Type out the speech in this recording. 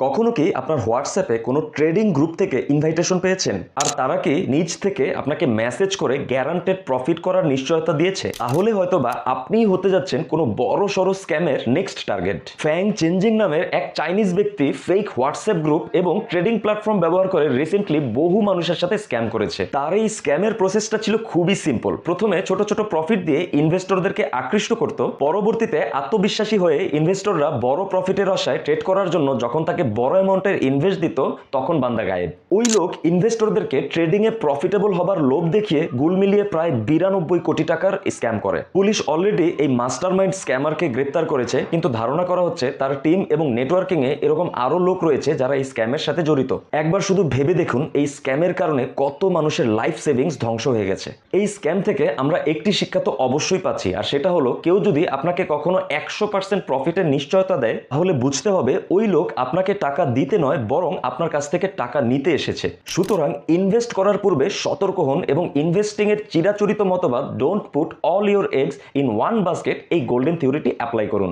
কখনো কি আপনার হোয়াটসঅ্যাপে কোনো ট্রেডিং গ্রুপ থেকে ইনভাইটেশন পেয়েছেন আর তারা কি নিজ থেকে আপনাকে মেসেজ করে গ্যারান্টেড প্রফিট করার নিশ্চয়তা দিয়েছে? তাহলে হয়তোবা আপনিই হতে যাচ্ছেন কোনো বড় সড়ো স্ক্যামের নেক্সট টার্গেট। ফ্যাং চেঞ্জিং নামের এক চাইনিজ ব্যক্তি ফেক হোয়াটসঅ্যাপ গ্রুপ এবং ট্রেডিং প্ল্যাটফর্ম ব্যবহার করে রিসেন্টলি বহু মানুষের সাথে স্ক্যাম করেছে। তার এই স্ক্যামের প্রসেসটা ছিল খুবই সিম্পল। প্রথমে ছোট ছোট প্রফিট দিয়ে ইনভেস্টরদেরকে আকৃষ্ট করত, পরবর্তীতে আত্মবিশ্বাসী হয়ে ইনভেস্টররা বড় প্রফিটের আশায় ট্রেড করার জন্য যখন তাকে বড় অ্যামাউন্টের ইনভেস্ট দিত তখন বান্দা গায়েব। ওই লোক ইনভেস্টরদেরকে ট্রেডিং এ প্রফিটেবল হবার লোভ দেখিয়ে গুল মিলিয়ে প্রায় 92 কোটি টাকার স্ক্যাম করে। পুলিশ অলরেডি এই মাস্টারমাইন্ড স্ক্যামারকে গ্রেপ্তার করেছে, কিন্তু ধারণা করা হচ্ছে তার টিম এবং নেটওয়ার্কিং এ এরকম আরো লোক রয়েছে যারা এই স্ক্যামের সাথে জড়িত। একবার শুধু ভেবে দেখুন এই স্ক্যামের কারণে কত মানুষের লাইফ সেভিংস ধ্বংস হয়ে গেছে। এই স্ক্যাম থেকে আমরা একটি শিক্ষা তো অবশ্যই পাচ্ছি, আর সেটা হলো কেউ যদি আপনাকে কখনো 100% প্রফিটের নিশ্চয়তা দেয় তাহলে বুঝতে হবে ওই লোক আপনাকে টাকা দিতে নয় বরং আপনার কাছ থেকে টাকা নিতে এসেছে। সুতরাং ইনভেস্ট করার পূর্বে সতর্ক হন এবং ইনভেস্টিং এর চিরাচরিত মতবাদ don't put all your eggs in one basket এই গোল্ডেন থিওরিটি অ্যাপ্লাই করুন।